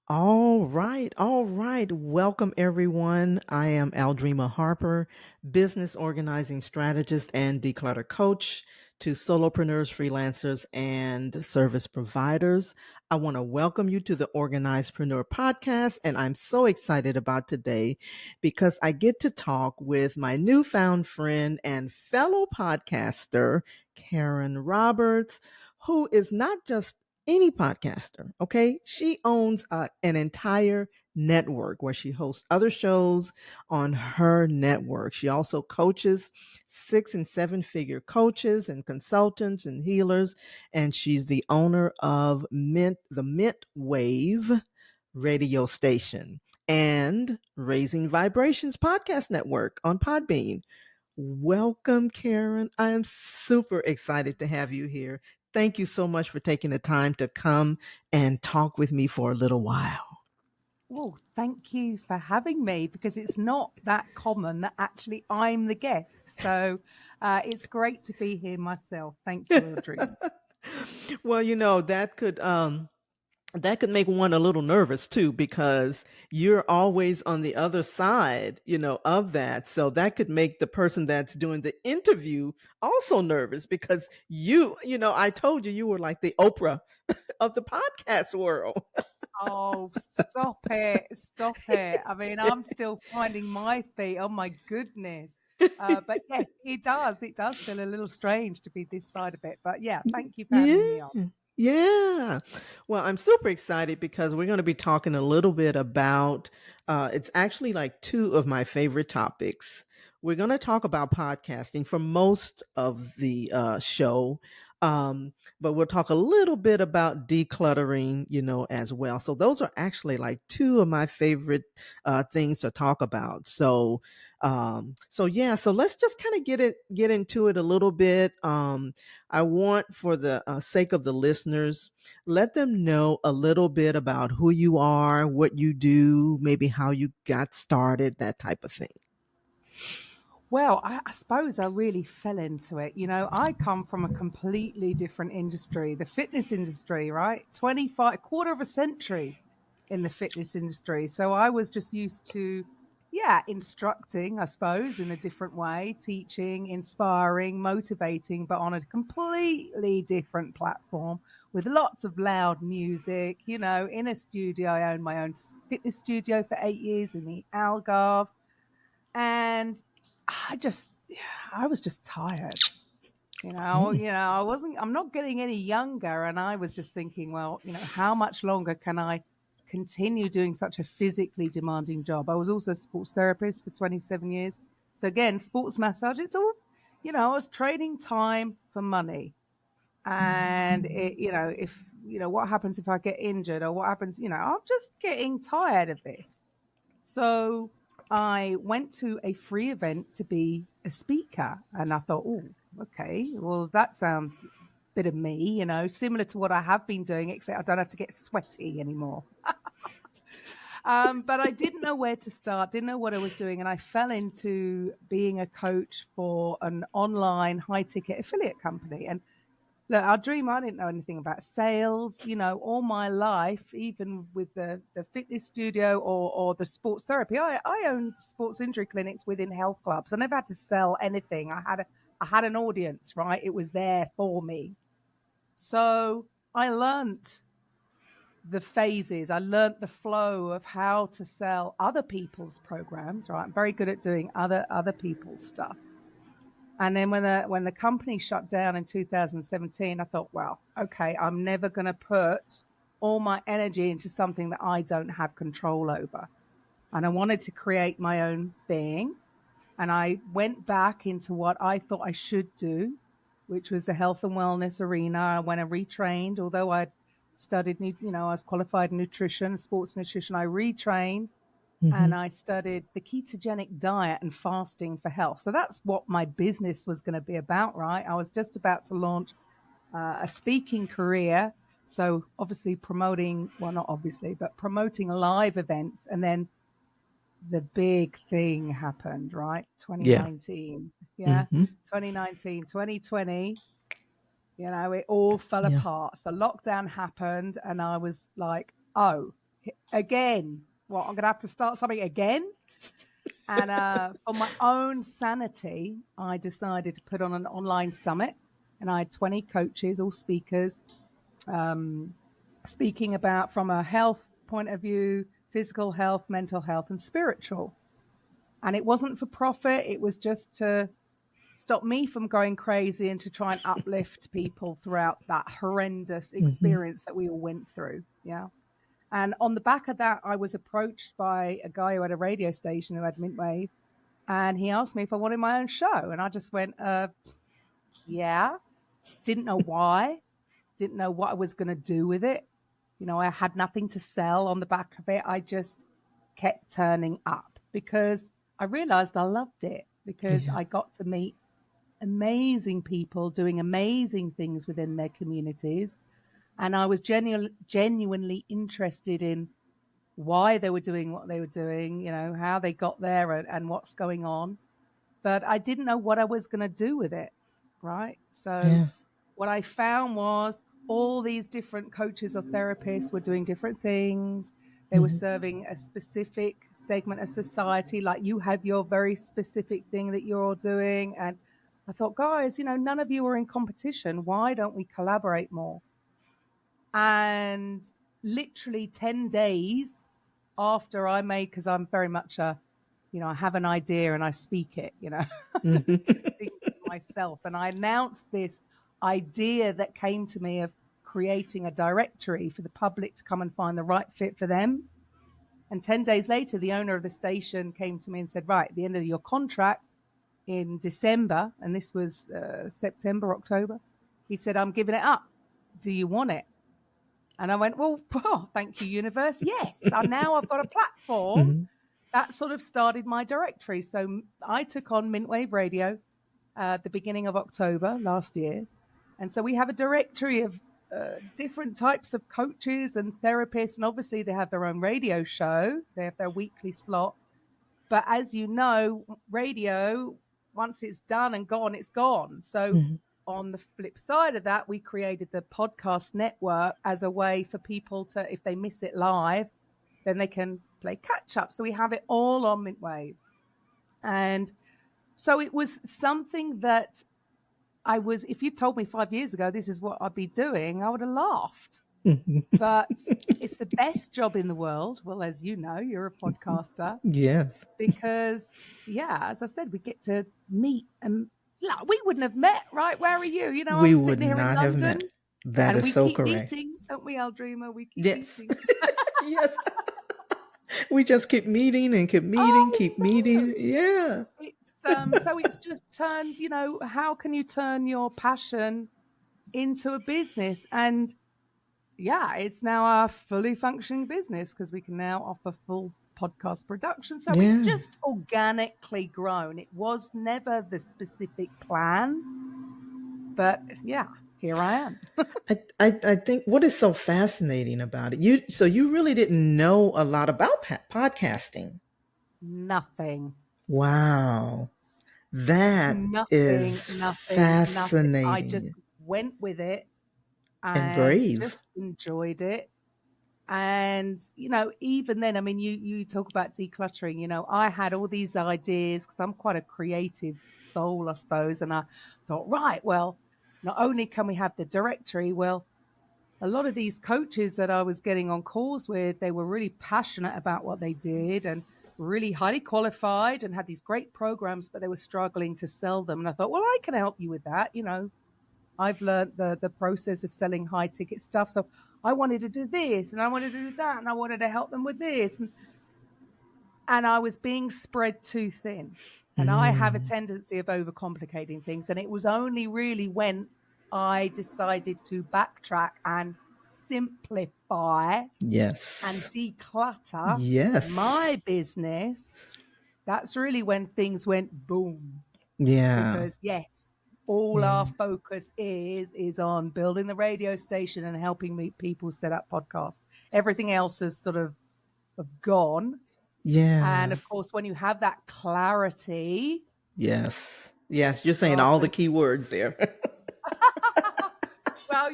All right, all right. Welcome, everyone. I am Aldrima Harper, business organizing strategist and declutter coach to solopreneurs, freelancers, and service providers. I want to welcome you to the Organizedpreneur podcast, and I'm so excited about today because I get to talk with my newfound friend and fellow podcaster, Karen Roberts, who is not just any podcaster. Okay. She owns an entire network where she hosts other shows on her network. She also coaches 6 and 7 figure coaches and consultants and healers. And she's the owner of the Mint Wave radio station and Raising Vibrations podcast network on Podbean. Welcome, Karen. I am super excited to have you here. Thank you so much for taking the time to come and talk with me for a little while. Well, thank you for having me because it's not that common that actually I'm the guest. So it's great to be here myself. Thank you, Audrey. Well, that could make one a little nervous too, because you're always on the other side, of that. So that could make the person that's doing the interview also nervous because I told you you were like the Oprah of the podcast world. Oh, stop it. Stop it. I mean, I'm still finding my feet. Oh, my goodness. But yes, it does. It does feel a little strange to be this side of it. But yeah, thank you for having Yeah. me on. Yeah. Well, I'm super excited because we're going to be talking a little bit about it's actually like two of my favorite topics. We're going to talk about podcasting for most of the show. But we'll talk a little bit about decluttering, as well. So those are actually like two of my favorite things to talk about. So yeah, so let's just kind of get into it a little bit. I want, for the sake of the listeners, let them know a little bit about who you are, what you do, maybe how you got started, that type of thing. Well, I suppose I really fell into it. I come from a completely different industry, the fitness industry, right? 25, quarter of a century in the fitness industry. So I was just used to, yeah, instructing, I suppose, in a different way, teaching, inspiring, motivating, but on a completely different platform with lots of loud music, in a studio. I owned my own fitness studio for 8 years in the Algarve. And I just, I was just tired. Mm. I'm not getting any younger. And I was just thinking, well, how much longer can I continue doing such a physically demanding job? I was also a sports therapist for 27 years. So again, sports massage, it's all, I was trading time for money. And if, what happens if I get injured or what happens, I'm just getting tired of this. So I went to a free event to be a speaker, and I thought, oh, okay, well, that sounds a bit of me, similar to what I have been doing, except I don't have to get sweaty anymore. But I didn't know where to start, didn't know what I was doing, and I fell into being a coach for an online high ticket affiliate company. And look, our dream, I didn't know anything about sales, all my life, even with the fitness studio or the sports therapy. I owned sports injury clinics within health clubs. I never had to sell anything. I had an audience, right? It was there for me. So I learned the phases. I learned the flow of how to sell other people's programs, right? I'm very good at doing other people's stuff. And then when the company shut down in 2017, I thought, well, okay, I'm never going to put all my energy into something that I don't have control over. And I wanted to create my own thing. And I went back into what I thought I should do, which was the health and wellness arena. When I retrained, although I'd studied, I was qualified in nutrition, sports nutrition, I retrained Mm-hmm. and I studied the ketogenic diet and fasting for health. So that's what my business was going to be about, right? I was just about to launch a speaking career. So obviously promoting, well, not obviously, but promoting live events. And then the big thing happened, right? Yeah. 2019. Yeah. Mm-hmm. 2019, 2020, it all fell Yeah. apart. So lockdown happened and I was like, oh, again. Well, I'm going to have to start something again. And for my own sanity, I decided to put on an online summit, and I had 20 coaches, all speakers, speaking about from a health point of view, physical health, mental health, and spiritual. And it wasn't for profit. It was just to stop me from going crazy and to try and uplift people throughout that horrendous experience that we all went through. Yeah. And on the back of that, I was approached by a guy who had a radio station who had Mintwave, and he asked me if I wanted my own show. And I just went, yeah. Didn't know why, didn't know what I was going to do with it. You know, I had nothing to sell on the back of it. I just kept turning up because I realized I loved it, because I got to meet amazing people doing amazing things within their communities. And I was genuinely interested in why they were doing what they were doing, you know, how they got there and what's going on. But I didn't know what I was going to do with it, right? So what I found was all these different coaches or therapists were doing different things. They were serving a specific segment of society, like you have your very specific thing that you're all doing. And I thought, guys, you know, none of you are in competition. Why don't we collaborate more? And literally 10 days after I made, because I'm very much a, you know, I have an idea and I speak it, you know, I don't keep things to myself. And I announced this idea that came to me of creating a directory for the public to come and find the right fit for them. And 10 days later, the owner of the station came to me and said, right, at the end of your contract in December, and this was September, October, he said, I'm giving it up. Do you want it? And I went, well, thank you, universe. Yes. And now I've got a platform. That sort of started my directory. So I took on Mintwave Radio at the beginning of October last year. And so we have a directory of different types of coaches and therapists. And obviously they have their own radio show. They have their weekly slot. But as you know, radio, once it's done and gone, it's gone. So on the flip side of that, we created the podcast network as a way for people to, if they miss it live, then they can play catch up. So we have it all on Mintwave. And so it was something that I was, if you told me 5 years ago, this is what I'd be doing, I would have laughed. But it's the best job in the world. Well, as you know, you're a podcaster. Yes. Because, yeah, as I said, we get to meet, and we wouldn't have met, right? Where are you? You know, We I'm would sitting here in not have met. London. That and is so we keep correct. meeting, don't we, Aldrima? We keep Yes. meeting. Yes. We just keep meeting and keep meeting, keep meeting. Yeah. So it's just turned, you know, how can you turn your passion into a business? And yeah, it's now a fully functioning business because we can now offer full podcast production. So it's just organically grown. It was never the specific plan, but yeah, here I am. I think what is so fascinating about it, you really didn't know a lot about podcasting. Nothing. Wow. That is fascinating. I just went with it and brave. Just enjoyed it. And, you know, even then, I mean, you talk about decluttering, you know, I had all these ideas because I'm quite a creative soul, I suppose. And I thought, right, well, not only can we have the directory, well, a lot of these coaches that I was getting on calls with, they were really passionate about what they did and really highly qualified and had these great programs, but they were struggling to sell them. And I thought, well, I can help you with that. You know, I've learned the process of selling high ticket stuff. So I wanted to do this and I wanted to do that and I wanted to help them with this. And I was being spread too thin. And I have a tendency of overcomplicating things. And it was only really when I decided to backtrack and simplify and declutter my business, that's really when things went boom. Yeah. Because all our focus is on building the radio station and helping people set up podcasts. Everything else has sort of gone. Yeah. And of course, when you have that clarity. Yes, you're saying all the key words there. Well,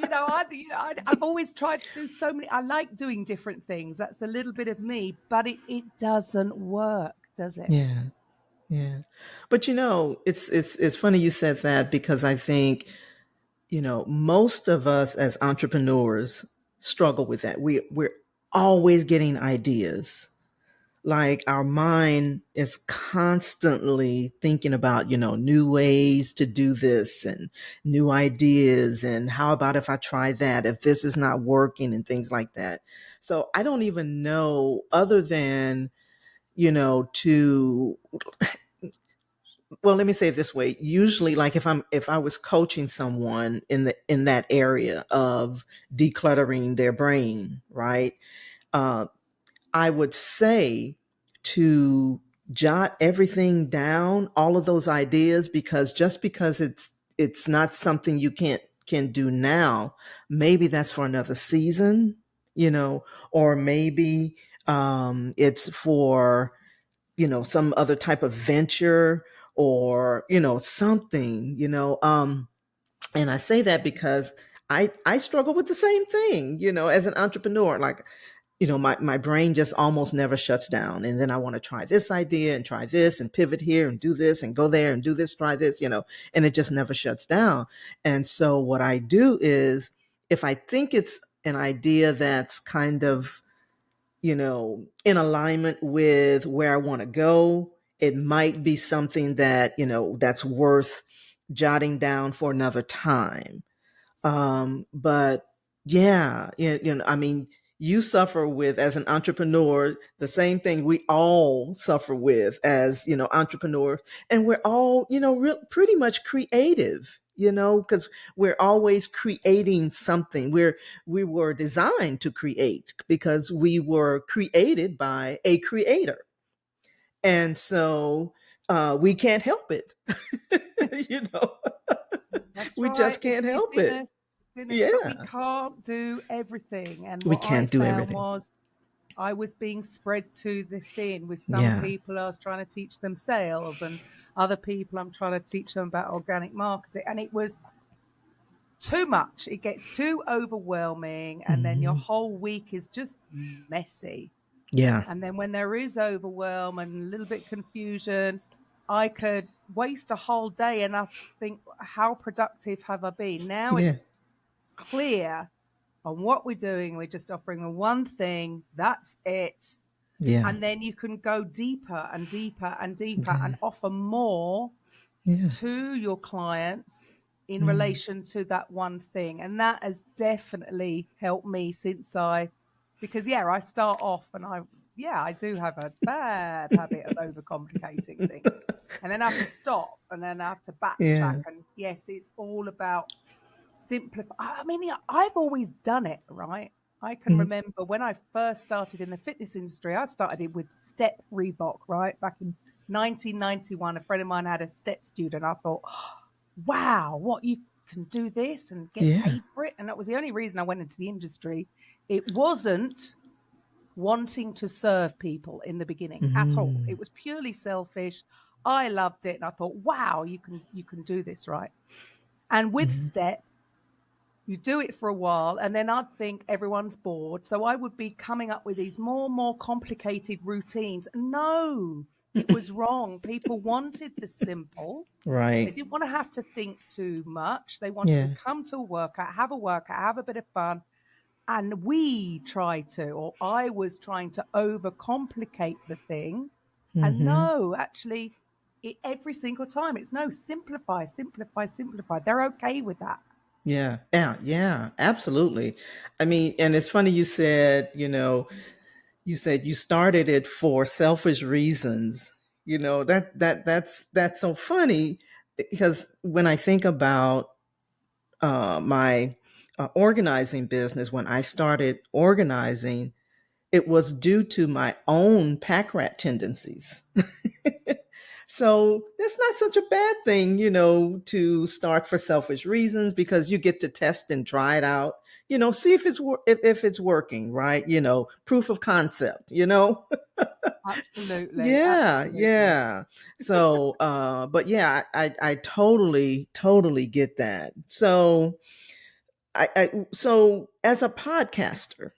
I've always tried to do so many. I like doing different things. That's a little bit of me, but it doesn't work, does it? Yeah. Yeah. But it's funny you said that because I think, most of us as entrepreneurs struggle with that. We're always getting ideas. Like our mind is constantly thinking about, new ways to do this and new ideas. And how about if I try that, if this is not working and things like that. So I don't even know other than, to well, let me say it this way. Usually, like if I was coaching someone in that area of decluttering their brain, right? uh, I would say to jot everything down, all of those ideas, because just because it's not something you can do now, maybe that's for another season, or maybe it's for some other type of venture, or something, and I say that because I struggle with the same thing, as an entrepreneur. Like, my brain just almost never shuts down. And then I want to try this idea and try this and pivot here and do this and go there and do this, try this, and it just never shuts down. And so what I do is, if I think it's an idea that's kind of, in alignment with where I want to go, it might be something that, that's worth jotting down for another time. But yeah, I mean, you suffer with, as an entrepreneur, the same thing we all suffer with as, entrepreneurs. And we're all, pretty much creative, because we're always creating something. We were designed to create because we were created by a creator. And so we can't help it. you know, That's we right. just can't help it. Thinness, but we Yeah. can't do everything. And We what I can't do found everything. was I was being spread to the thin. With some Yeah. people, I was trying to teach them sales, and other people, I'm trying to teach them about organic marketing. And it was too much. It gets too overwhelming, and then your Hmm. whole week is just messy. Yeah. And then when there is overwhelm and a little bit confusion, I could waste a whole day and I think, how productive have I been? Now it's Yeah. clear on what we're doing. We're just offering the one thing. That's it. Yeah. And then you can go deeper and deeper and deeper Yeah. and offer more Yeah. to your clients in Mm. relation to that one thing. And that has definitely helped me since because yeah, I start off and I do have a bad habit of overcomplicating things. And then I have to stop and then I have to backtrack. Yeah. And yes, it's all about simplify. I mean, yeah, I've always done it, right? I can Mm. remember when I first started in the fitness industry, I started it with Step Reebok, right? Back in 1991, a friend of mine had a Step student. I thought, wow, what you can do this and get Yeah. paid for it. And that was the only reason I went into the industry. It wasn't wanting to serve people in the beginning at all. Mm. It was purely selfish. I loved it. And I thought, wow, you can do this, right? And with Mm. Step, you do it for a while and then I'd think everyone's bored. So I would be coming up with these more and more complicated routines. No, it was wrong. People wanted the simple. They Right. didn't want to have to think too much. They wanted to Yeah. come to a workout, have a bit of fun. And we try to, or I was trying to overcomplicate the thing. And Hmm. no, actually, every single time it's no, simplify, simplify, simplify. They're okay with that. Yeah. Yeah. Yeah. Absolutely. I mean, and it's funny you said you started it for selfish reasons. That's so funny because when I think about my organizing business, when I started organizing, it was due to my own pack rat tendencies. So that's not such a bad thing, to start for selfish reasons, because you get to test and try it out. See if it's working, right? Proof of concept. Absolutely, Yeah, absolutely. yeah. So, but yeah, I totally get that. So, So as a podcaster,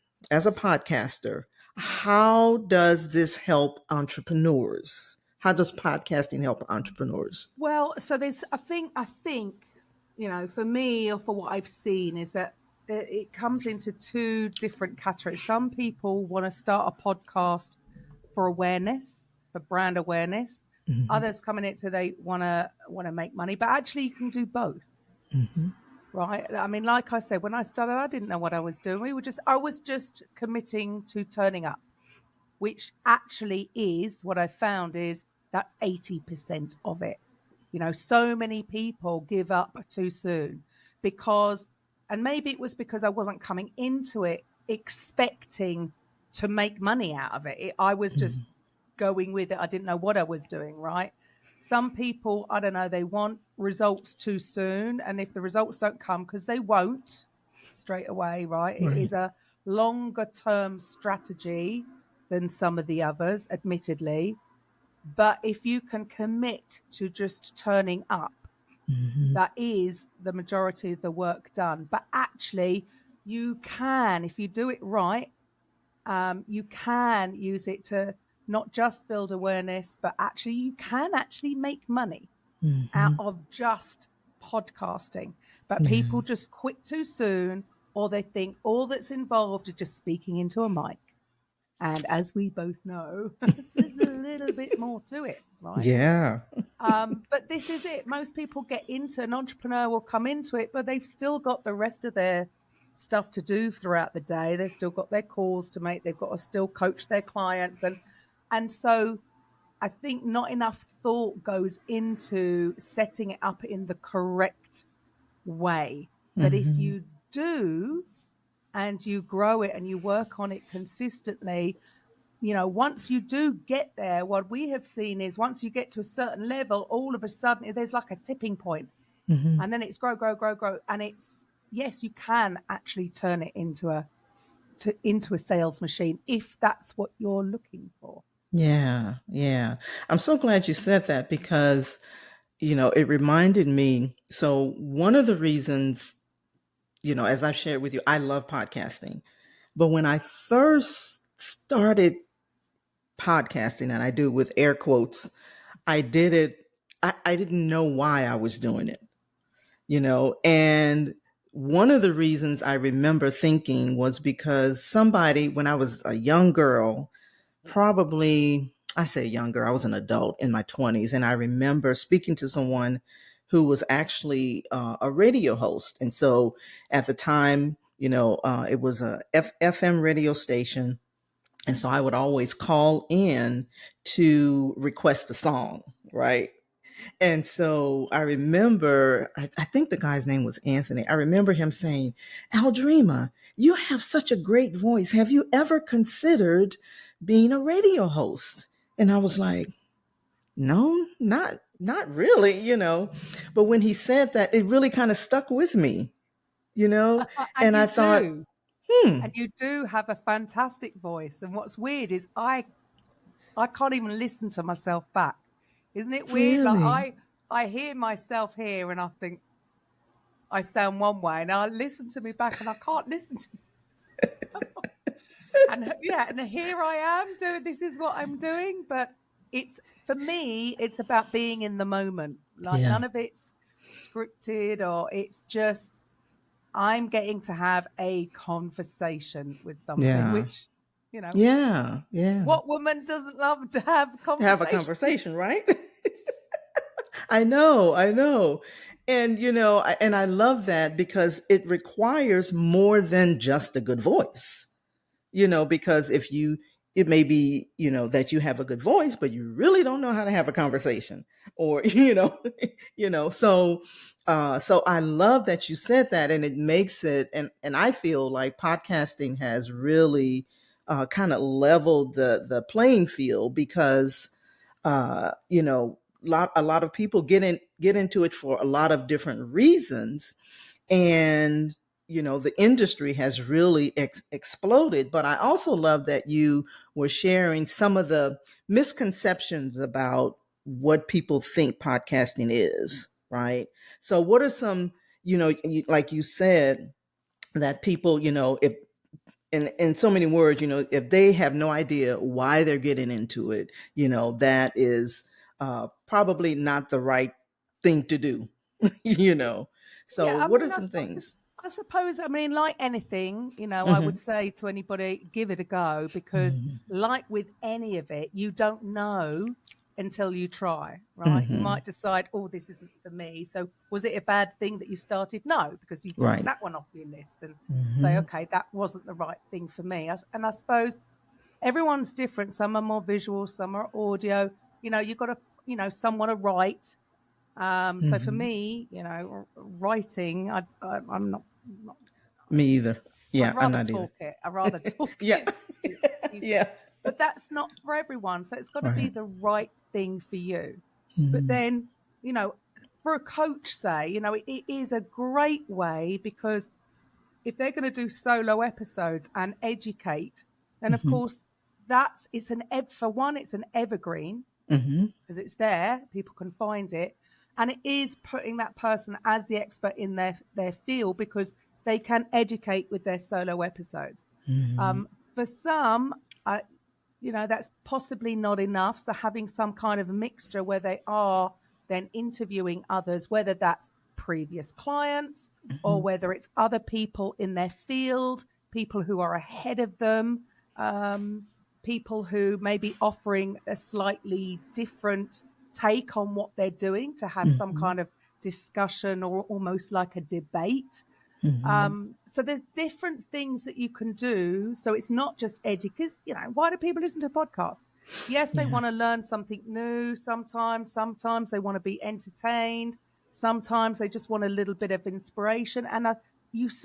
how does this help entrepreneurs? How does podcasting help entrepreneurs? Well, so there's, I think, for me or for what I've seen is that it comes into two different categories. Some people want to start a podcast for awareness, for brand awareness. Mm-hmm. Others coming into they want to make money, but actually you can do both, Mm-hmm. right? I mean, like I said, when I started, I didn't know what I was doing. I was just committing to turning up, which actually is what I found is that's 80% of it. So many people give up too soon because, and maybe it was because I wasn't coming into it expecting to make money out of it. I was just going with it. I didn't know what I was doing, right? Some people, I don't know, they want results too soon. And if the results don't come, because they won't straight away, right? It Right. is a longer term strategy than some of the others, admittedly. But if you can commit to just turning up, Mm-hmm. that is the majority of the work done. But actually, you can, if you do it right, you can use it to not just build awareness, but actually, you can actually make money out Mm-hmm. of just podcasting. But Yeah. people just quit too soon, or they think all that's involved is just speaking into a mic. And as we both know, there's a little bit more to it, right? Yeah. But this is it. Most people get into an entrepreneur will come into it, but they've still got the rest of their stuff to do throughout the day. They've still got their calls to make. They've got to still coach their clients, and so I think not enough thought goes into setting it up in the correct way. But if Mm-hmm. you do and you grow it and you work on it consistently, once you do get there, what we have seen is once you get to a certain level, all of a sudden there's like a tipping point, Mm-hmm. and then it's grow, grow, grow, grow, and it's yes, you can actually turn it into a sales machine if that's what you're looking for. Yeah. Yeah. I'm so glad you said that because, it reminded me. So, one of the reasons, as I've shared with you, I love podcasting. But when I first started podcasting, and I do with air quotes, I did it, I didn't know why I was doing it, and one of the reasons I remember thinking was because somebody, when I was a young girl, probably, I say young girl, I was an adult in my 20s, and I remember speaking to someone who was actually a radio host. And so at the time, it was a FM radio station. And so I would always call in to request a song, right? And so I remember, I think the guy's name was Anthony. I remember him saying, Aldrima, you have such a great voice. Have you ever considered being a radio host? And I was like, no, not really, But when he said that, it really kind of stuck with me, And And I you thought, do, hmm, and you do have a fantastic voice. And what's weird is I can't even listen to myself back. Isn't it weird? Like really? I hear myself here and I think I sound one way, and I listen to me back and I can't listen to myself. And yeah, and here I am doing this is what I'm doing, but it's for me, it's about being in the moment. Like Yeah. none of it's scripted or it's just I'm getting to have a conversation with something, Yeah. which, you know, Yeah. Yeah. what woman doesn't love to have Have a conversations? conversation, right? I know, I know. And and I love that because it requires more than just a good voice. Because if you it may be, that you have a good voice, but you really don't know how to have a conversation or so I love that you said that, and it makes it, and I feel like podcasting has really kind of leveled the playing field because a lot of people get into it for a lot of different reasons, and the industry has really exploded. But I also love that you were sharing some of the misconceptions about what people think podcasting is, right? So what are some, like you said, that people, if in so many words, if they have no idea why they're getting into it, that is probably not the right thing to do, you know. Yeah, So, I what are mean, some things? I mean, like anything, I would Hmm. say to anybody, give it a go, because Hmm. like with any of it, you don't know until you try, right? You Hmm. might decide, oh, this isn't for me. So was it a bad thing that you started? No, because you tick Right. that one off your list and say, Hmm. okay, that wasn't the right thing for me. And I suppose everyone's different. Some are more visual, some are audio. You've got to, some want to write. So for Hmm. me, writing, I'm not Me either. I'd Yeah, I'm rather not either. talk it. I'd rather talk Yeah. it. Excuse me. Yeah. But that's not for everyone. So it's got to be Right. the right thing for you. But Hmm. then, you know, for a coach, say, it is a great way, because if they're going to do solo episodes and educate, then of Hmm. course for one, it's an evergreen, Hmm. because it's there, people can find it, and it is putting that person as the expert in their field, because they can educate with their solo episodes. Hmm. For some, that's possibly not enough. So having some kind of a mixture where they are then interviewing others, whether that's previous clients or Hmm. whether it's other people in their field, people who are ahead of them, people who may be offering a slightly different take on what they're doing, to have some Hmm. kind of discussion or almost like a debate. Hmm. So there's different things that you can do. So it's not just edgy, because, why do people listen to podcasts? Yes, they Yeah. want to learn something new sometimes. Sometimes they want to be entertained. Sometimes they just want a little bit of inspiration. And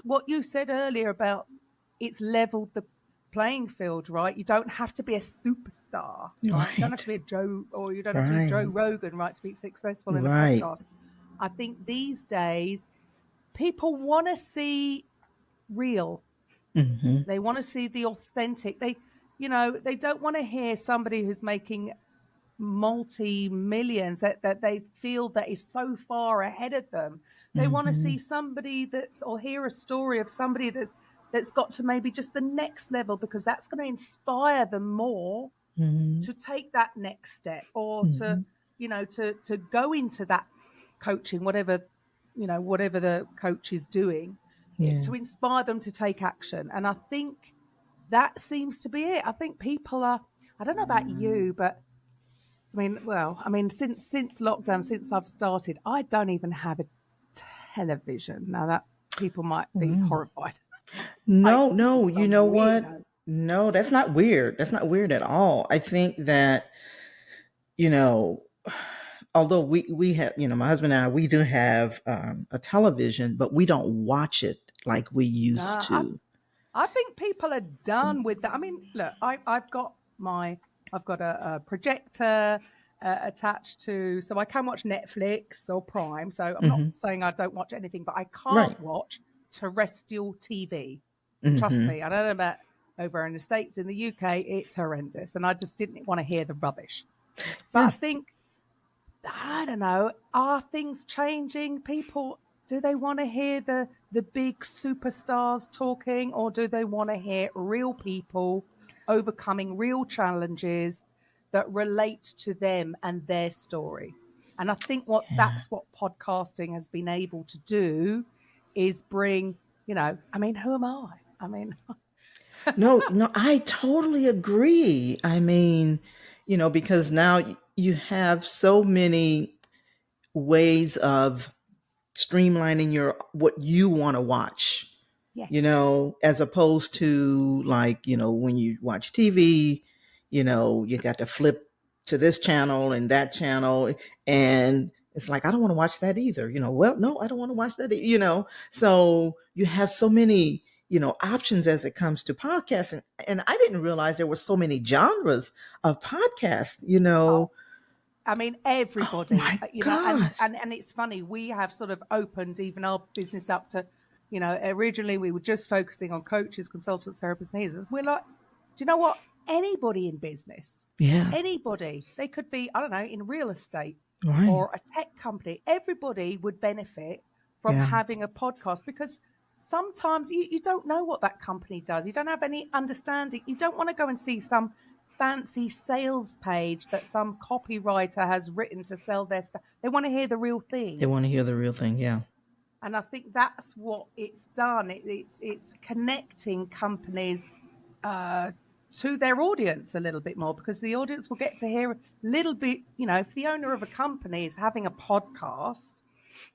what you said earlier about, it's leveled the playing field, right? You don't have to be a superstar, right? You don't have Right. to be a Joe, or you don't have to be Joe Right. Rogan, right, to be successful in a Right. podcast. I think these days people want to see real. Hmm. They want to see the authentic. They don't want to hear somebody who's making multi millions, that they feel that is so far ahead of them. They want to Hmm. see somebody or hear a story of somebody that's got to maybe just the next level, because that's going to inspire them more Hmm. to take that next step, or to, Hmm. to go into that coaching, whatever the coach is doing, Yeah. to inspire them to take action. And I think that seems to be it. I think people are, I don't know about you, but since lockdown, since I've started, I don't even have a television. Now that people might be Mm. horrified. Like, No, this is no, you some know what? weirdo. No, that's not weird. That's not weird at all. I think that, you know, although we have, my husband and I, we do have a television, but we don't watch it like we used Nah, I, to. I think people are done with that. I mean, look, I've got a projector attached to, so I can watch Netflix or Prime. So I'm not Hmm. saying I don't watch anything, but I Right. can't watch terrestrial TV. Trust Hmm. me, I don't know about over in the States. In the UK, it's horrendous, and I just didn't want to hear the rubbish. But Yeah. I think, I don't know, are things changing? People, do they want to hear the big superstars talking, or do they want to hear real people overcoming real challenges that relate to them and their story? And I think Yeah. that's what podcasting has been able to do, is bring, who am I? I mean, No, no, I totally agree. I mean, because now you have so many ways of streamlining your what you want to watch, yes. as opposed to, like, when you watch TV, you got to flip to this channel and that channel, and it's like, I don't want to watch that either. Well, no, I don't want to watch that, so you have so many, options as it comes to podcasts, and I didn't realize there were so many genres of podcasts, Oh, I mean, oh everybody, my and, gosh. and it's funny. We have sort of opened even our business up to, originally we were just focusing on coaches, consultants, therapists, and healers. We're like, do you know what? Anybody in business, Yeah. anybody, they could be, I don't know, in real estate Right. or a tech company. Everybody would benefit from Yeah. having a podcast, because sometimes you don't know what that company does. You don't have any understanding. You don't want to go and see some fancy sales page that some copywriter has written to sell their stuff. They want to hear the real They thing. want to hear the real thing. Yeah. And I think that's what it's done. It's connecting companies to their audience a little bit more, because the audience will get to hear a little bit. If the owner of a company is having a podcast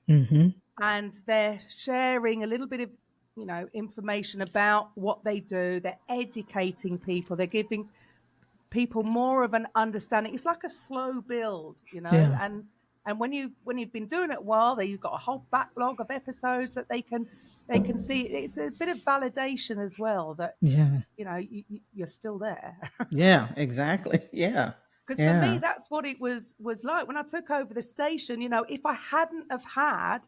Mm-hmm. and they're sharing a little bit of information about what they do, they're educating people, they're giving people more of an understanding. It's like a slow build, Yeah. and when you've been doing it a while, you've got a whole backlog of episodes that they can see. It's a bit of validation as well that Yeah. you're still there. Yeah. Exactly. Yeah. Because for me, Yeah. that's what it was like when I took over the station. If I hadn't have had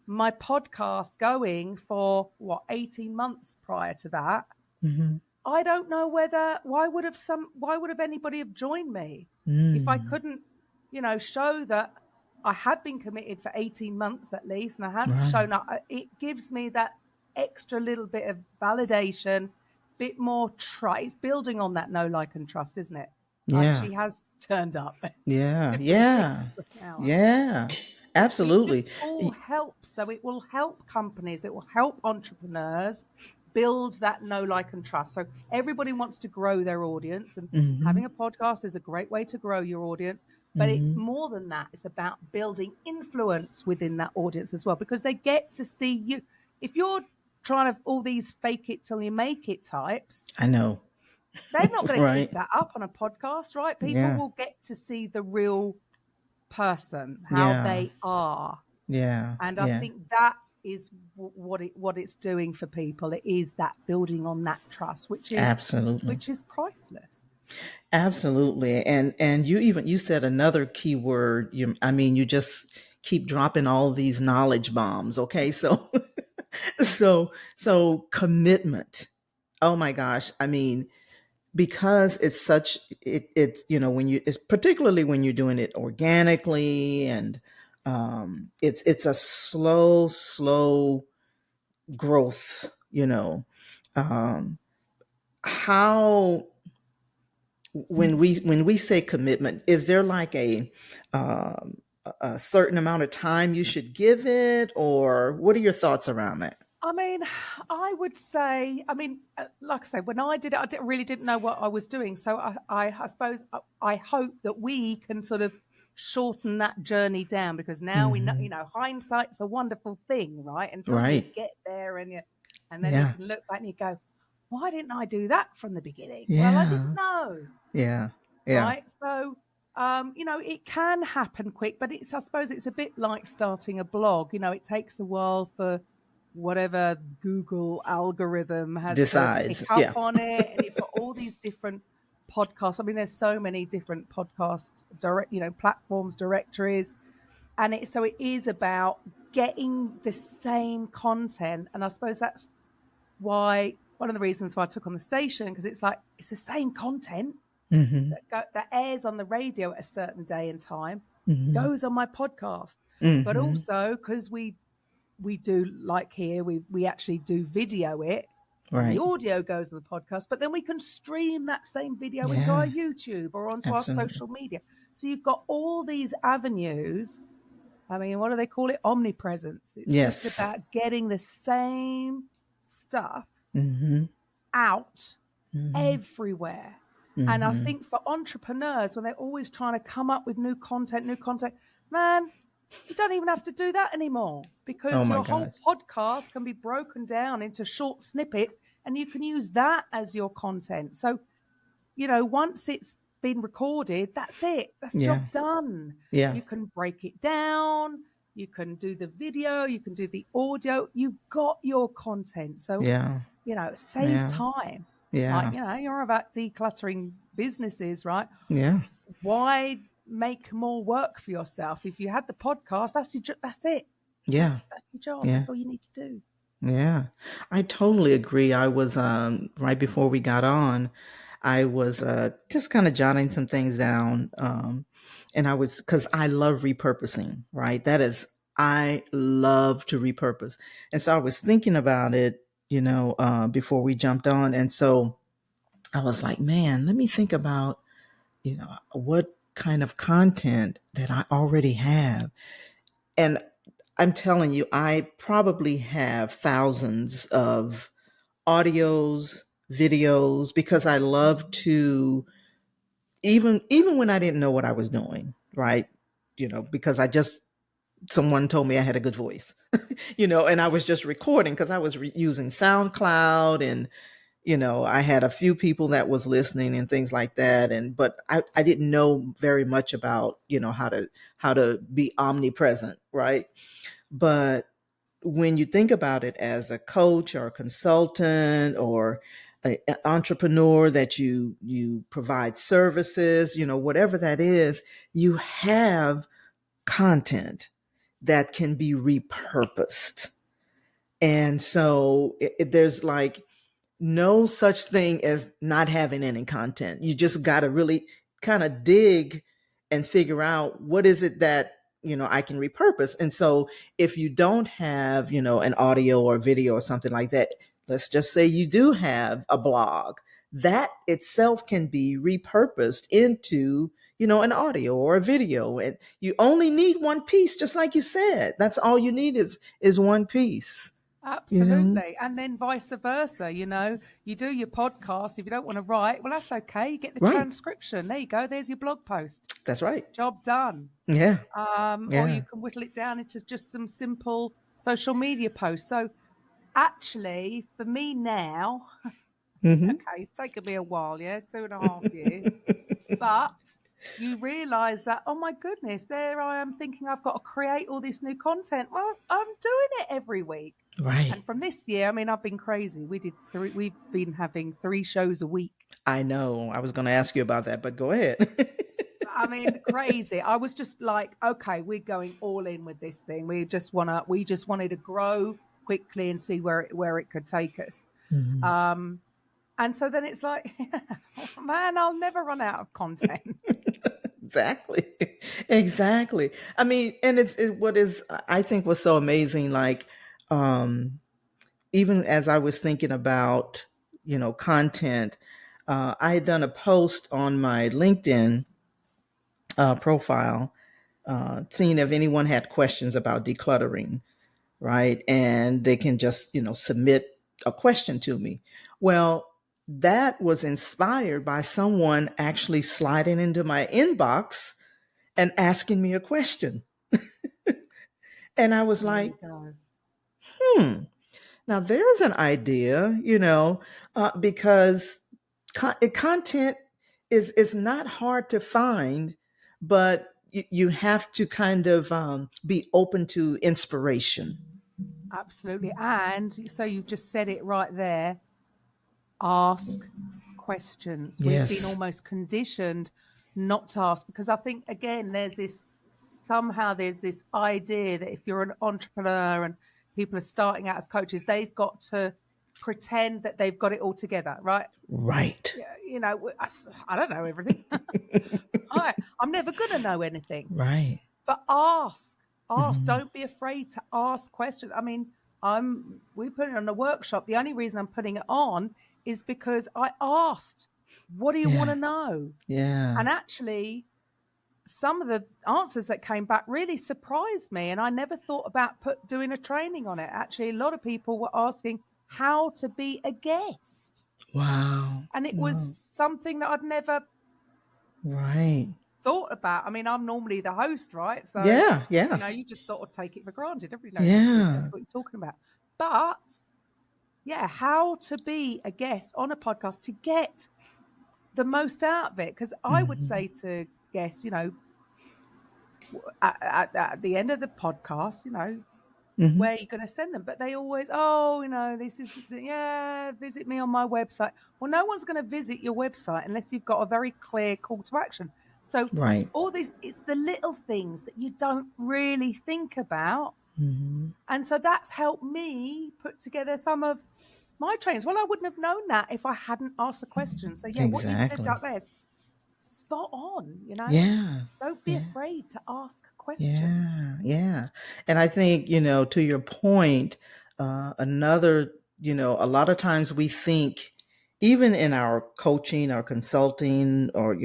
my podcast going for 18 months prior to that, Mm-hmm. I don't know why would have anybody have joined me if I Mm. couldn't, show that I had been committed for 18 months at least, and I had Right. shown up. It gives me that extra little bit of validation, bit more trust. It's building on that know, like, and trust, isn't it? Like, Yeah. she has turned up. Yeah. Every week Yeah. for an hour. Yeah. It just Absolutely. all helps. So it will help companies, it will help entrepreneurs build that know, like, and trust. So everybody wants to grow their audience, and Mm-hmm. having a podcast is a great way to grow your audience. But it's Mm-hmm. more than that. It's about building influence within that audience as well, because they get to see you. If you're trying to all these fake it till you make it types, I know. they're not going to keep Right. that up on a podcast, right? People Yeah. will get to see the real person, how Yeah. they are. Yeah. And I Yeah. think that is what it's doing for people. It is that building on that trust, which Absolutely. is priceless. Absolutely. And you said another key word. You just keep dropping all these knowledge bombs. Okay. So so commitment. Oh my gosh. Because it's it's particularly when you're doing it organically, and it's a slow growth, um how when we say commitment, is there like um a certain amount of time you should give it, or what are your thoughts around that? I mean, I would say, like I say, when I did it, really didn't know what I was doing. So I suppose I hope that we can sort of shorten that journey down, because now we know, Hmm. hindsight's a wonderful thing, right? Until you Right. get there and then you Yeah. can look back and you go, why didn't I do that from the beginning? Well, I Yeah. didn't know. Yeah. Yeah. Right. So, it can happen quick, but I suppose it's a bit like starting a blog. It takes a while for whatever Google algorithm has to pick Decides. up Yeah. on it. And you've got all these different podcasts. There's so many different podcast platforms, directories. And it is about getting the same content. And I suppose that's why one of the reasons why I took on the station, because it's like, it's the same content Hmm. that airs on the radio at a certain day and time, Hmm. goes on my podcast. But Hmm. also because we do, like here, we actually do video it, and the Right. audio goes on the podcast, but then we can stream that same video into our Yeah. YouTube or onto our Absolutely. social media. So you've got all these avenues. What do they call it? Omnipresence. It's just Yes. about getting the same stuff Hmm. out Hmm. everywhere. And I Hmm. think for entrepreneurs, when they're always trying to come up with new content, man, you don't even have to do that anymore, Oh because my your whole gosh. podcast can be broken down into short snippets, and you can use that as your content. So, once it's been recorded, that's it. That's Yeah. job done. Yeah. You can break it down. You can do the video. You can do the audio. You've got your content. So, Yeah. save Yeah. time. Like, Yeah. you're about decluttering businesses, right? Yeah. Why make more work for yourself? If you had the podcast, that's that's it. Yeah. That's your job. Yeah. That's all you need to do. Yeah. I totally agree. I was right before we got on, I was just kind of jotting some things down. And I was, because I love repurposing, right? I love to repurpose. And so I was thinking about it, before we jumped on. And so I was like, man, let me think about, what kind of content that I already have. And I'm telling you, I probably have thousands of audios, videos, because I love to, even when I didn't know what I was doing, right? Because someone told me I had a good voice, and I was just recording because I was using SoundCloud, and I had a few people that was listening and things like that. But I didn't know very much about, how to be omnipresent, right? But when you think about it as a coach or a consultant or an entrepreneur, that you provide services, whatever that is, you have content that can be repurposed. And so there's like no such thing as not having any content. You just got to really kind of dig and figure out what is it that, I can repurpose. And so if you don't have, an audio or video or something like that, let's just say you do have a blog, that itself can be repurposed into, an audio or a video. And you only need one piece, just like you said. That's all you need is one piece. Absolutely. And then vice versa, you do your podcast. If you don't want to write, well, that's okay. You get the Right. transcription. There you go. There's your blog post. That's right. Job done. Yeah. Or you can whittle it down into just some simple social media posts. So actually, for me now, Mm-hmm. okay, it's taken me a while, 2.5 years. But you realize that, oh my goodness, there I am thinking I've got to create all this new content. Well, I'm doing it every week. Right. And from this year, I mean, I've been crazy. We've been having 3 shows a week. I know. I was going to ask you about that, but go ahead. I mean, crazy. I was just like, okay, we're going all in with this thing. We just wanted to grow quickly and see where it could take us. Mm-hmm. And so then it's like, oh, man, I'll never run out of content. Exactly. Exactly. I mean, and what is, I think, was so amazing. Like, even as I was thinking about, content, I had done a post on my LinkedIn profile, seeing if anyone had questions about decluttering, right? And they can just, submit a question to me. Well, that was inspired by someone actually sliding into my inbox and asking me a question. And I was like, now there's an idea, because content is not hard to find, but you have to kind of be open to inspiration. Absolutely. And so you've just said it right there. Ask questions. We've been Yes. almost conditioned not to ask, because I think, again, there's this idea that if you're an entrepreneur and people are starting out as coaches, they've got to pretend that they've got it all together, right? Right. Yeah, I don't know everything. I'm never going to know anything. Right. But ask. Mm-hmm. Don't be afraid to ask questions. I mean, we put it on a workshop. The only reason I'm putting it on is because I asked, what do you want to know? Yeah. And actually, some of the answers that came back really surprised me. And I never thought about doing a training on it. Actually, a lot of people were asking how to be a guest. Wow. And it was something that I'd never thought about. I mean, I'm normally the host, right? So yeah. you just sort of take it for granted. Everybody knows what you're talking about. But yeah, how to be a guest on a podcast to get the most out of it. Because I would say to guests, at the end of the podcast, where are you going to send them? But they always, visit me on my website. Well, no one's going to visit your website unless you've got a very clear call to action. So all this, it's the little things that you don't really think about. Mm-hmm. And so that's helped me put together some of my trainings. Well, I wouldn't have known that if I hadn't asked the question. So yeah, what you said about this, spot on, Yeah. Don't be Yeah. afraid to ask questions. Yeah, yeah. And I think, to your point, another, a lot of times we think, even in our coaching or consulting or,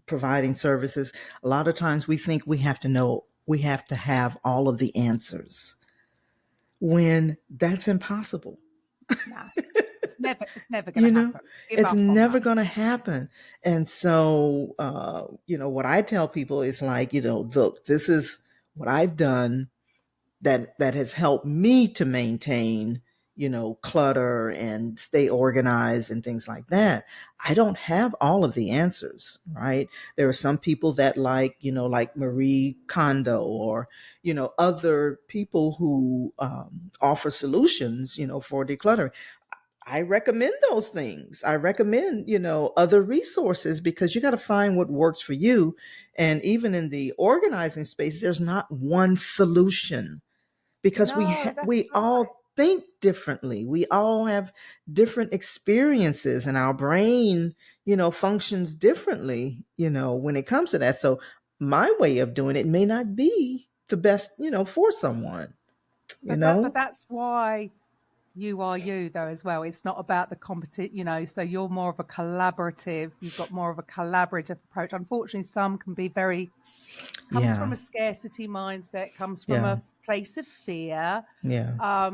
providing services, a lot of times we think we have to have all of the answers when that's impossible. Nah, it's never going you to know happen. Give it's up on never that. going to happen. And so what I tell people is like, look, this is what I've done that has helped me to maintain, clutter and stay organized and things like that. I don't have all of the answers, right? There are some people that like Marie Kondo or, other people who offer solutions, for decluttering. I recommend those things. I recommend, other resources, because you got to find what works for you. And even in the organizing space, there's not one solution, because No, that's we right. all think differently. We all have different experiences, and our brain, functions differently, when it comes to that. So my way of doing it may not be the best, for someone, But that's why you are you, though, as well. It's not about the competition, so you're more of a collaborative, you've got more of a collaborative approach. Unfortunately, some can be comes Yeah. from a scarcity mindset, comes from Yeah. a place of fear. Yeah.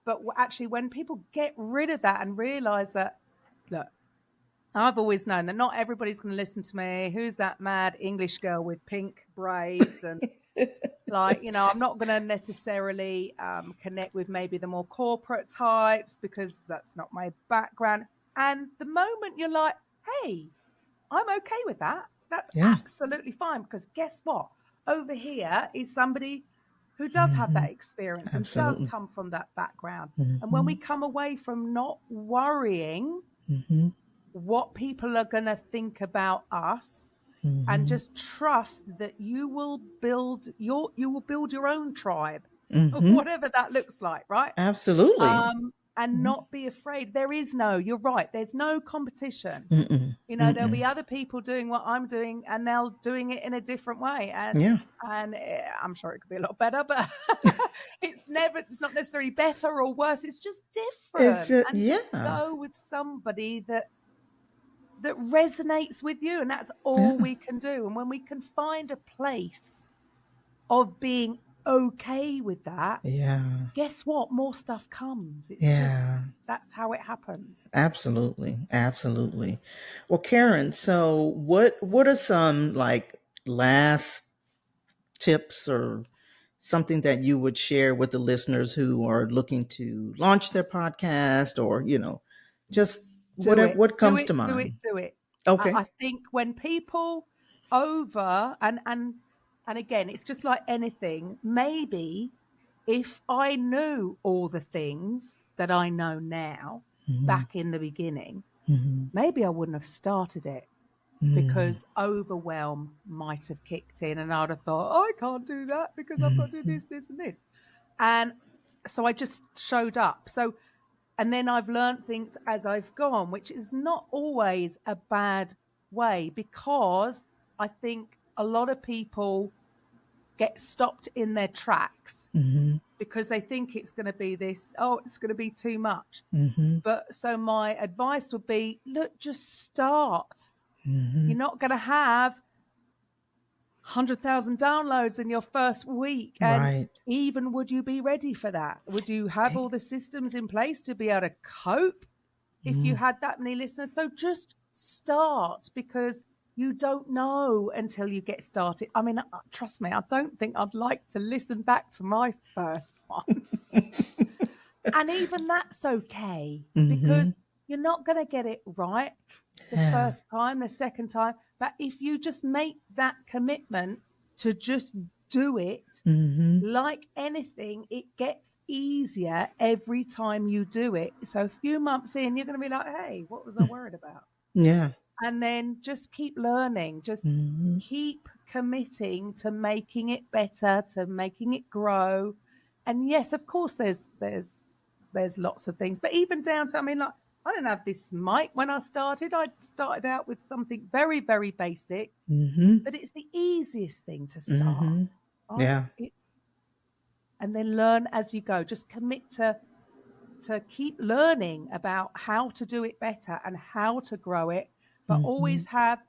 But actually, when people get rid of that and realize that, look, I've always known that not everybody's going to listen to me. Who's that mad English girl with pink braids? And I'm not going to necessarily connect with maybe the more corporate types, because that's not my background. And the moment you're like, hey, I'm okay with that, that's Yeah. absolutely fine, because guess what? Over here is somebody who does have Hmm. that experience and does Absolutely. come from that background. And when Hmm. we come away from not worrying Hmm. what people are going to think about us, and Hmm. just trust that you will build your own tribe, Hmm. whatever that looks like, right? Absolutely. And Hmm. not be afraid. You're right, there's no competition. Mm-mm. There'll Mm-mm. be other people doing what I'm doing, and they're doing it in a different way, Yeah. and I'm sure it could be a lot better, but it's not necessarily better or worse, it's just It's different. just, And just yeah. go with somebody that resonates with you, and that's all Yeah. we can do. And when we can find a place of being okay with that, Yeah. guess what? More stuff comes. It's just, Yeah. that's how it happens. Absolutely. Absolutely. Well, Karen, so what are some like last tips or something that you would share with the listeners who are looking to launch their podcast, or, just Do whatever, it, what do comes it, to do it, mind? do it. I Okay. think when people over and again, it's just like anything. Maybe if I knew all the things that I know now Hmm. back in the beginning, Hmm. maybe I wouldn't have started it, Hmm. because overwhelm might have kicked in, and I'd have thought, oh, I can't do that because I've got to do Hmm. this, this, and this. And so I just showed up. And then I've learned things as I've gone, which is not always a bad way, because I think a lot of people get stopped in their tracks Hmm. because they think it's going to be this, oh, it's going to be too much. Hmm. But so my advice would be, look, just start. Hmm. You're not going to have 100,000 downloads in your first week. And Right. even, would you be ready for that? Would you have all the systems in place to be able to cope if you Mm. had that many listeners? So just start, because you don't know until you get started. I mean, trust me, I don't think I'd like to listen back to my first one. And even that's okay, Hmm. because you're not going to get it right the Yeah. first time, the second time. But if you just make that commitment to just do it, Hmm. like anything, it gets easier every time you do it. So a few months in, you're going to be like, hey, what was I worried about? Yeah. And then just keep learning, just Hmm. keep committing to making it better, to making it grow. And yes, of course, there's lots of things, but even down to, I mean, like, I didn't have this mic when I started. I started out with something very, very basic, Mm-hmm. but it's the easiest thing to start, Mm-hmm. right? Yeah. And then learn as you go. Just commit to keep learning about how to do it better and how to grow it, but Mm-hmm. always have,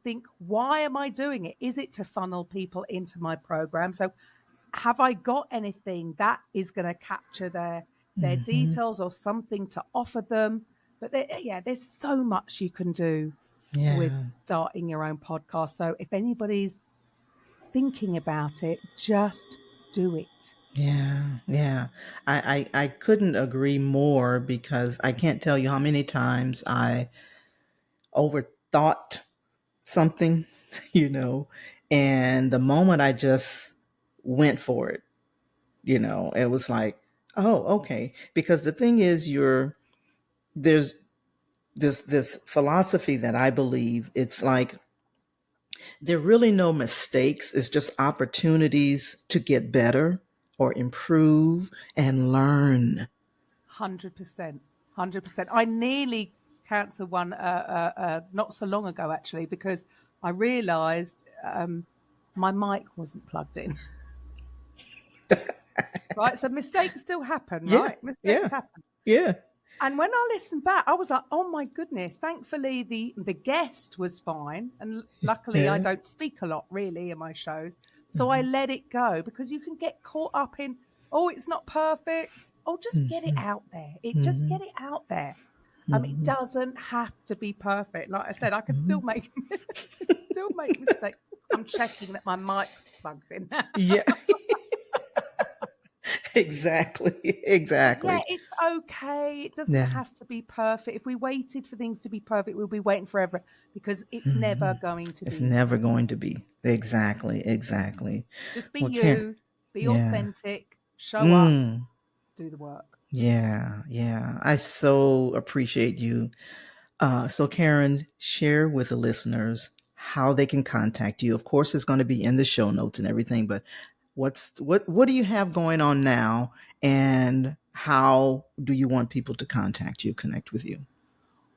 think, why am I doing it? Is it to funnel people into my program? So have I got anything that is going to capture their Mm-hmm. details or something to offer them? But there's so much you can do with Yeah. starting your own podcast. So if anybody's thinking about it, just do it. Yeah, yeah. I couldn't agree more because I can't tell you how many times I overthought something, you know, and the moment I just went for it, it was like, oh, okay. Because the thing is, there's this philosophy that I believe it's like there are really no mistakes. It's just opportunities to get better or improve and learn. 100%. 100%. I nearly cancelled one not so long ago, actually, because I realised my mic wasn't plugged in. Right. So mistakes still happen, Yeah, right? Mistakes yeah, happen. yeah, And when I listened back, I was like, oh my goodness. Thankfully, the guest was fine. And luckily, I yeah. don't speak a lot really in my shows. So I Mhm, let it go because you can get caught up in, oh, it's not perfect. Oh, just get it mhm, out there. Just get mhm, it out there. It mhm, doesn't have to be perfect. Like I said, I could mhm. still make still make mistakes. I'm checking that my mic's plugged in. Yeah, exactly, But yeah, exactly. it's okay. It doesn't Yeah. have to be perfect. If we waited for things to be perfect, we'll be waiting forever because it's never Mhm. going to It's be never perfect. going to be. Exactly, exactly. Just be Well, Karen, you, be yeah. authentic, show up, Mm, do the work. yeah, yeah. I so appreciate you. So, Karen, share with the listeners how they can contact you. Of course, it's going to be in the show notes and everything, but what do you have going on now, and how do you want people to contact you, connect with you?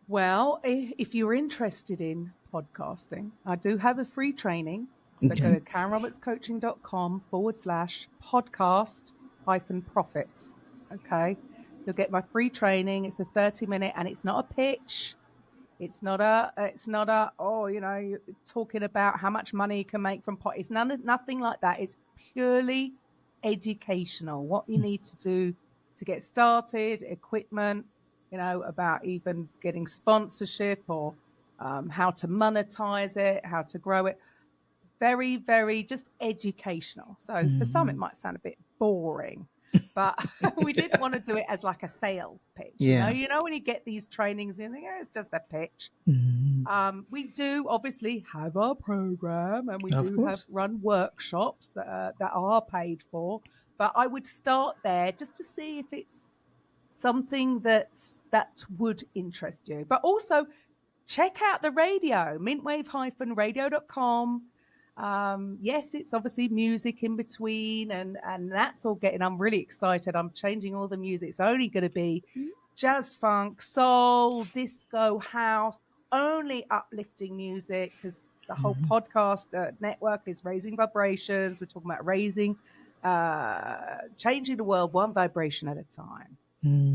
Well, if you're interested in podcasting, I do have a free training. So go Okay. to karenrobertscoaching.com/podcast hyphen profits. Okay. You'll get my free training. It's a 30-minute and it's not a pitch. Oh, you're talking about how much money you can make from pot. It's nothing like that. It's purely educational. What you need to do to get started, equipment, about even getting sponsorship or how to monetize it, how to grow it. Very, very just educational. So for some, it Hmm. might sound a bit boring, but we didn't want to do it as like a sales pitch. Yeah. When you get these trainings, you think, it's just a pitch. Hmm. We do obviously have our program and we Of do have course. run workshops that are paid for, but I would start there just to see if it's something that would interest you. But also check out the radio, mintwave-radio.com. Yes, it's obviously music in between, and that's all getting. I'm really excited. I'm changing all the music. It's only going to be jazz, funk, soul, disco, house, only uplifting music because the whole Hmm. podcast network is raising vibrations. We're talking about changing the world one vibration at a time.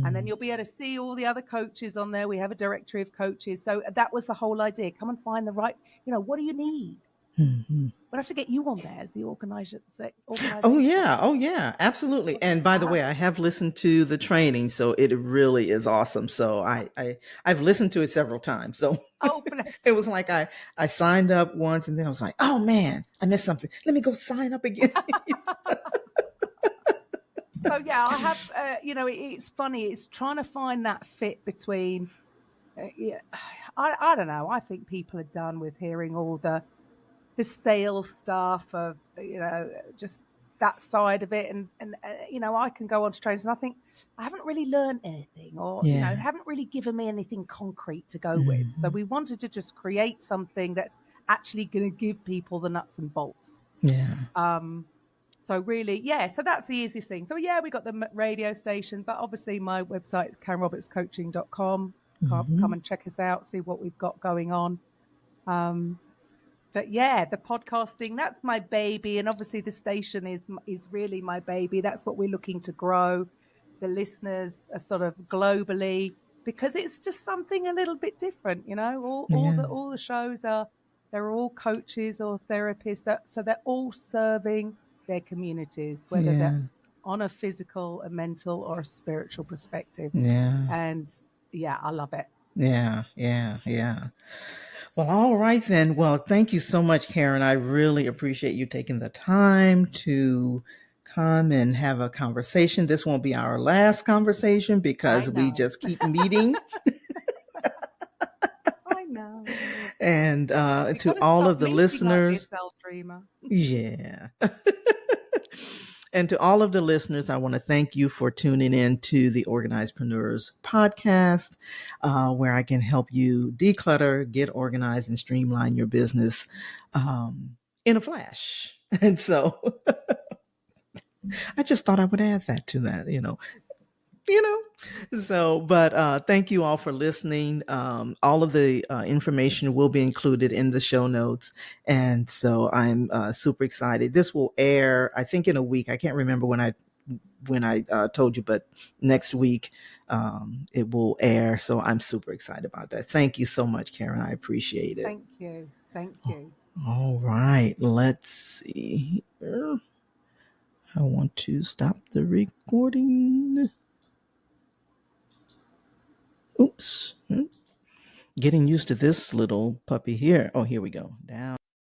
And then Hmm. you'll be able to see all the other coaches on there. We have a directory of coaches. So that was the whole idea. Come and find the right, what do you need? Hmm. We'll have to get you on there as the Oh organizational. yeah, oh yeah, absolutely. Look And at by the that. way, I have listened to the training, so it really is awesome. So I've listened to it several times. So Oh, bless it you. was like I signed up once, and then I was like, oh man, I missed something. Let me go sign up again. So yeah, I have. It's funny. It's trying to find that fit between. Yeah, I don't know. I think people are done with hearing all the sales stuff of just that side of it, and I can go on to trains and I think I haven't really learned anything, or Yeah. haven't really given me anything concrete to go with. So Hmm. we wanted to just create something that's actually going to give people the nuts and bolts. Yeah. So really, yeah, so that's the easiest thing. So yeah, we got the radio station, but obviously my website is karenrobertscoaching.com. come and check us out, see what we've got going on. But yeah, the podcasting, that's my baby. And obviously the station is really my baby. That's what we're looking to grow. The listeners are sort of globally, because it's just something a little bit different, you know. Yeah. All the shows are, they're all coaches or therapists, so they're all serving their communities, whether Yeah. that's on a physical, a mental, or a spiritual perspective. Yeah. And yeah, I love it. Yeah. Yeah. Yeah. Well, all right then. Well, thank you so much, Karen. I really appreciate you taking the time to come and have a conversation. This won't be our last conversation I because we know. just keep meeting. I know. And You got to to all stop of the meeting like listeners, this, El Dreamer. yeah. And to all of the listeners, I want to thank you for tuning in to the Organizedpreneurs podcast, where I can help you declutter, get organized, and streamline your business in a flash. And so I just thought I would add that to that, you know. So, but thank you all for listening. All of the information will be included in the show notes, and so I'm super excited. This will air, I think, in a week. I can't remember when I told you, but next week it will air. So I'm super excited about that. Thank you so much, Karen. I appreciate it. Thank you. Thank you. All right, let's see here. I want to stop the recording. Oops. Getting used to this little puppy here. Oh, here we go. Down.